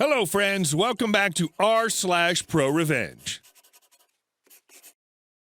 Hello, friends. Welcome back to r/ProRevenge.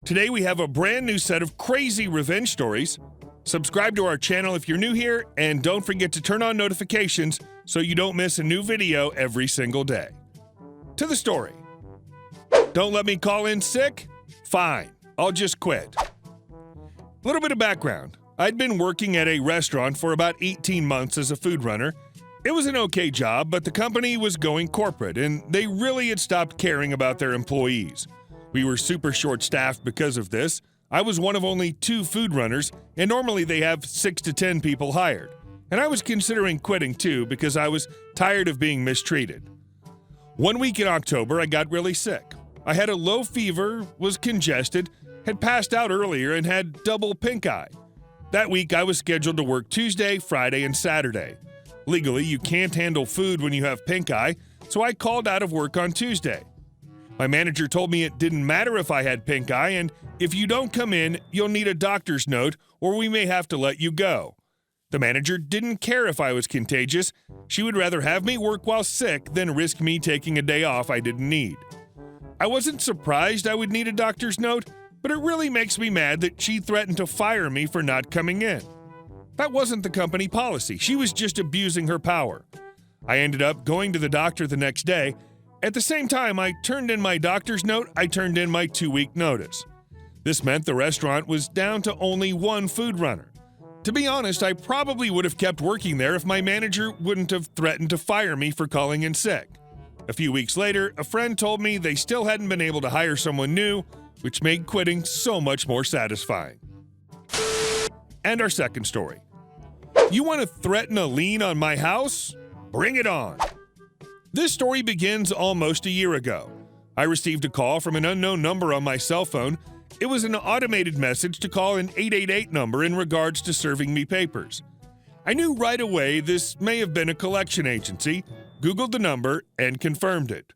Today we have a brand new set of crazy revenge stories. Subscribe to our channel if you're new here, and don't forget to turn on notifications so you don't miss a new video every single day. To the story. Don't let me call in sick? Fine, I'll just quit. A little bit of background. I'd been working at a restaurant for about 18 months as a food runner. It was an okay job, but the company was going corporate, and they really had stopped caring about their employees. We were super short-staffed because of this. I was one of only 2 food runners, and normally they have 6 to 10 people hired. And I was considering quitting too because I was tired of being mistreated. One week in October, I got really sick. I had a low fever, was congested, had passed out earlier, and had double pink eye. That week, I was scheduled to work Tuesday, Friday, and Saturday. Legally, you can't handle food when you have pink eye, so I called out of work on Tuesday. My manager told me it didn't matter if I had pink eye, and if you don't come in, you'll need a doctor's note, or we may have to let you go. The manager didn't care if I was contagious. She would rather have me work while sick than risk me taking a day off I didn't need. I wasn't surprised I would need a doctor's note, but it really makes me mad that she threatened to fire me for not coming in. That wasn't the company policy. She was just abusing her power. I ended up going to the doctor the next day. At the same time I turned in my doctor's note, I turned in my 2-week notice. This meant the restaurant was down to only 1 food runner. To be honest, I probably would have kept working there if my manager wouldn't have threatened to fire me for calling in sick. A few weeks later, a friend told me they still hadn't been able to hire someone new, which made quitting so much more satisfying. And our second story. You want to threaten a lien on my house? Bring it on. This story begins almost a year ago. I received a call from an unknown number on my cell phone. It was an automated message to call an 888 number in regards to serving me papers. I knew right away this may have been a collection agency, Googled the number, and confirmed it.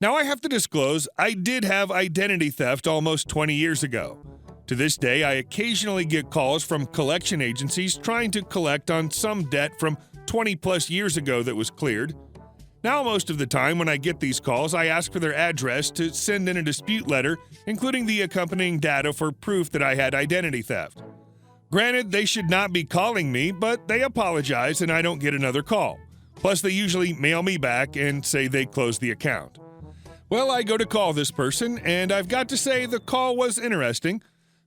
Now I have to disclose, I did have identity theft almost 20 years ago. To this day, I occasionally get calls from collection agencies trying to collect on some debt from 20-plus years ago that was cleared. Now, most of the time when I get these calls, I ask for their address to send in a dispute letter, including the accompanying data for proof that I had identity theft. Granted, they should not be calling me, but they apologize and I don't get another call. Plus, they usually mail me back and say they closed the account. Well, I go to call this person, and I've got to say the call was interesting.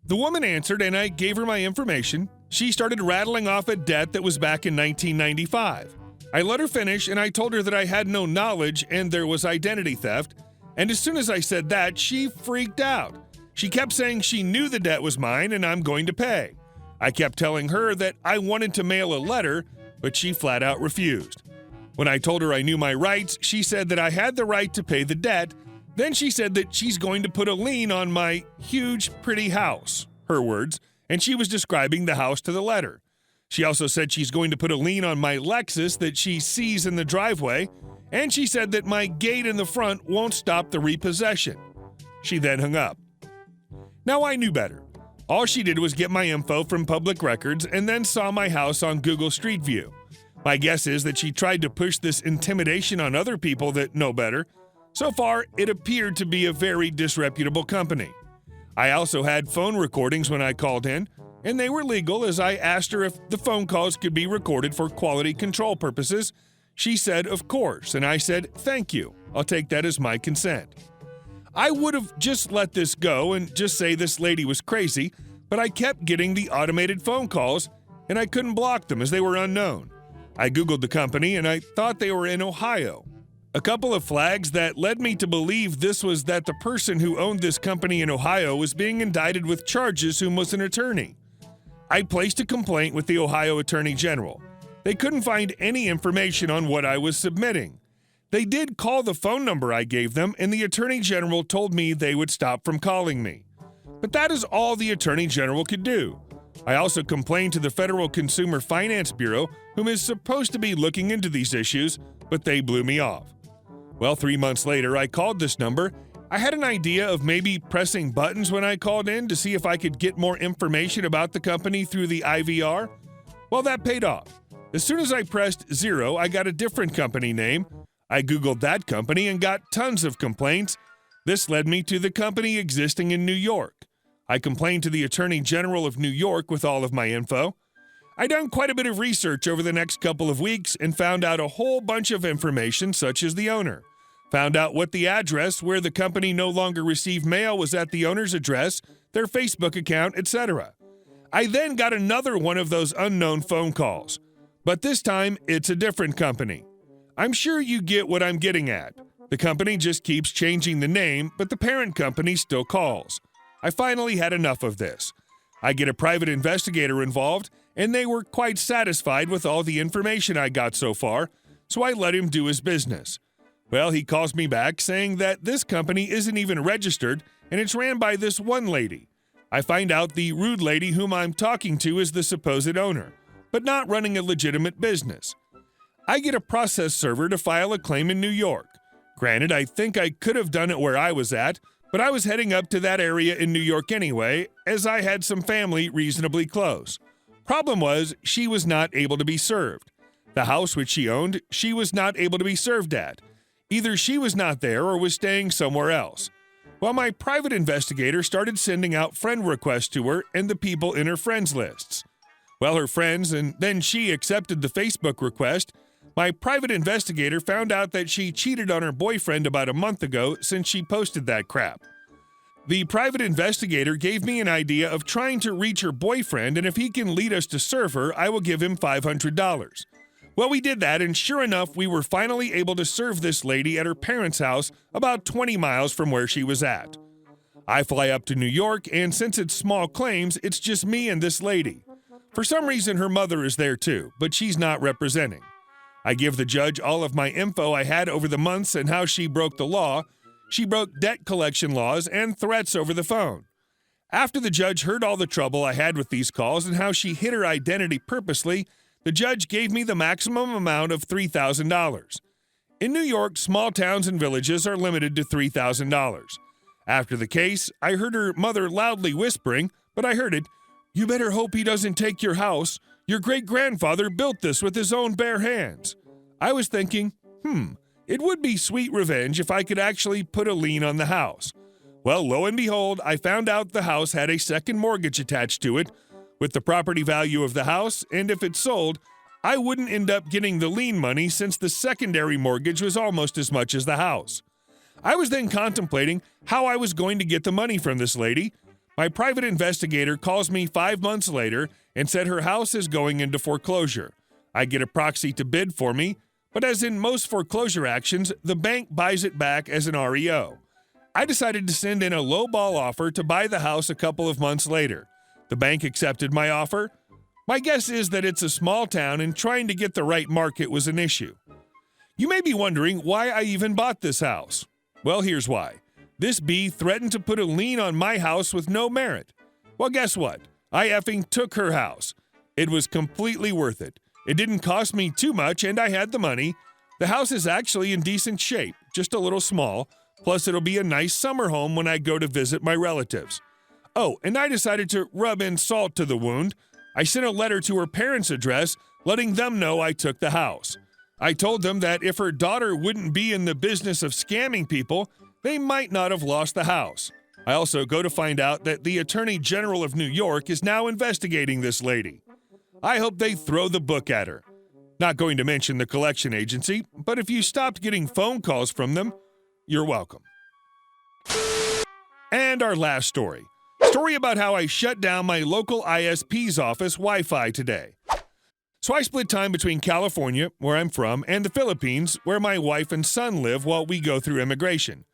The woman answered, and I gave her my information. She started rattling off a debt that was back in 1995. I let her finish, and I told her that I had no knowledge and there was identity theft. And as soon as I said that, she freaked out. She kept saying she knew the debt was mine and I'm going to pay. I kept telling her that I wanted to mail a letter, but she flat out refused. When I told her I knew my rights, she said that I had the right to pay the debt. Then she said that she's going to put a lien on my huge, pretty house, her words, and she was describing the house to the letter. She also said she's going to put a lien on my Lexus that she sees in the driveway, and she said that my gate in the front won't stop the repossession. She then hung up. Now I knew better. All she did was get my info from public records and then saw my house on Google Street View. My guess is that she tried to push this intimidation on other people that know better. So far, it appeared to be a very disreputable company. I also had phone recordings when I called in, and they were legal as I asked her if the phone calls could be recorded for quality control purposes. She said, of course, and I said, thank you. I'll take that as my consent. I would have just let this go and just say this lady was crazy, but I kept getting the automated phone calls, and I couldn't block them as they were unknown. I Googled the company, and I thought they were in Ohio. A couple of flags that led me to believe this was that the person who owned this company in Ohio was being indicted with charges whom was an attorney. I placed a complaint with the Ohio Attorney General. They couldn't find any information on what I was submitting. They did call the phone number I gave them, and the Attorney General told me they would stop from calling me. But that is all the Attorney General could do. I also complained to the Federal Consumer Finance Bureau, whom is supposed to be looking into these issues, but they blew me off. Well, 3 months later, I called this number. I had an idea of maybe pressing buttons when I called in to see if I could get more information about the company through the IVR. Well, that paid off. As soon as I pressed 0, I got a different company name. I Googled that company and got tons of complaints. This led me to the company existing in New York. I complained to the Attorney General of New York with all of my info. I done quite a bit of research over the next couple of weeks and found out a whole bunch of information, such as the owner. Found out what the address where the company no longer received mail was at the owner's address, their Facebook account, etc. I then got another one of those unknown phone calls. But this time, it's a different company. I'm sure you get what I'm getting at. The company just keeps changing the name, but the parent company still calls. I finally had enough of this. I get a private investigator involved, and they were quite satisfied with all the information I got so far, so I let him do his business. Well, he calls me back saying that this company isn't even registered, and it's ran by this one lady. I find out the rude lady whom I'm talking to is the supposed owner, but not running a legitimate business. I get a process server to file a claim in New York. Granted, I think I could have done it where I was at, but I was heading up to that area in New York anyway, as I had some family reasonably close. Problem was, she was not able to be served. The house which she owned, she was not able to be served at. Either she was not there or was staying somewhere else. Well, my private investigator started sending out friend requests to her and the people in her friends lists. Well, her friends, and then she accepted the Facebook request. My private investigator found out that she cheated on her boyfriend about a month ago since she posted that crap. The private investigator gave me an idea of trying to reach her boyfriend, and if he can lead us to serve her, I will give him $500. Well, we did that, and sure enough, we were finally able to serve this lady at her parents' house about 20 miles from where she was at. I fly up to New York, and since it's small claims, it's just me and this lady. For some reason, her mother is there too, but she's not representing. I give the judge all of my info I had over the months and how she broke the law. She broke debt collection laws and threats over the phone. After the judge heard all the trouble I had with these calls and how she hid her identity purposely, the judge gave me the maximum amount of $3,000. In New York, small towns and villages are limited to $3,000. After the case, I heard her mother loudly whispering, but I heard it, "You better hope he doesn't take your house. Your great-grandfather built this with his own bare hands." I was thinking, it would be sweet revenge if I could actually put a lien on the house. Well, lo and behold, I found out the house had a second mortgage attached to it with the property value of the house, and if it sold, I wouldn't end up getting the lien money since the secondary mortgage was almost as much as the house. I was then contemplating how I was going to get the money from this lady. My private investigator calls me 5 months later and said her house is going into foreclosure. I get a proxy to bid for me, but as in most foreclosure actions, the bank buys it back as an REO. I decided to send in a lowball offer to buy the house a couple of months later. The bank accepted my offer. My guess is that it's a small town and trying to get the right market was an issue. You may be wondering why I even bought this house. Well, here's why. This bee threatened to put a lien on my house with no merit. Well, guess what? I effing took her house. It was completely worth it. It didn't cost me too much, and I had the money. The house is actually in decent shape, just a little small, plus it'll be a nice summer home when I go to visit my relatives. Oh, and I decided to rub in salt to the wound. I sent a letter to her parents' address, letting them know I took the house. I told them that if her daughter wouldn't be in the business of scamming people, they might not have lost the house. I also go to find out that the Attorney General of New York is now investigating this lady. I hope they throw the book at her. Not going to mention the collection agency, but if you stopped getting phone calls from them, you're welcome. And our last story. Story about how I shut down my local ISP's office Wi-Fi today. So I split time between California, where I'm from, and the Philippines, where my wife and son live while we go through immigration.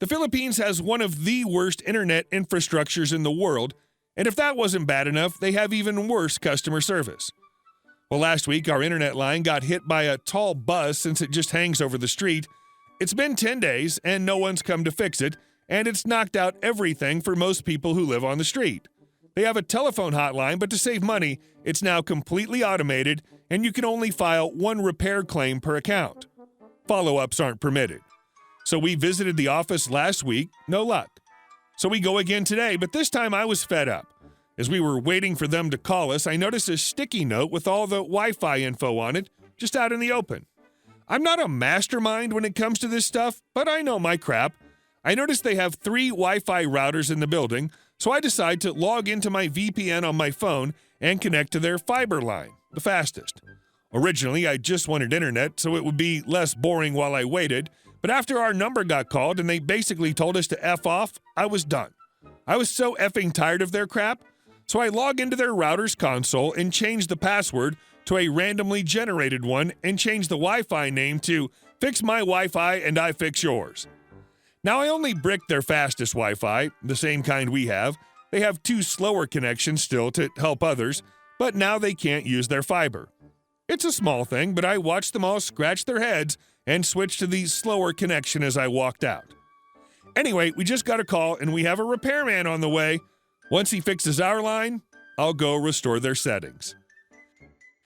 The Philippines has one of the worst internet infrastructures in the world, and if that wasn't bad enough, they have even worse customer service. Well, last week, our internet line got hit by a tall bus since it just hangs over the street. It's been 10 days, and no one's come to fix it, and it's knocked out everything for most people who live on the street. They have a telephone hotline, but to save money, it's now completely automated, and you can only file one repair claim per account. Follow-ups aren't permitted. So we visited the office last week, no luck. So we go again today, but this time I was fed up. As we were waiting for them to call us, I noticed a sticky note with all the Wi-Fi info on it, just out in the open. I'm not a mastermind when it comes to this stuff, but I know my crap. I noticed they have 3 Wi-Fi routers in the building, so I decide to log into my VPN on my phone and connect to their fiber line, the fastest. Originally, I just wanted internet so it would be less boring while I waited, but after our number got called and they basically told us to F off, I was done. I was so effing tired of their crap, so I log into their router's console and change the password to a randomly generated one and change the Wi-Fi name to Fix My Wi-Fi and I Fix Yours. Now I only bricked their fastest Wi-Fi, the same kind we have. They have 2 slower connections still to help others, but now they can't use their fiber. It's a small thing, but I watched them all scratch their heads and switch to the slower connection as I walked out. Anyway, we just got a call and we have a repairman on the way. Once he fixes our line, I'll go restore their settings.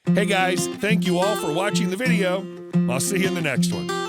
Hey guys, thank you all for watching the video. I'll see you in the next one.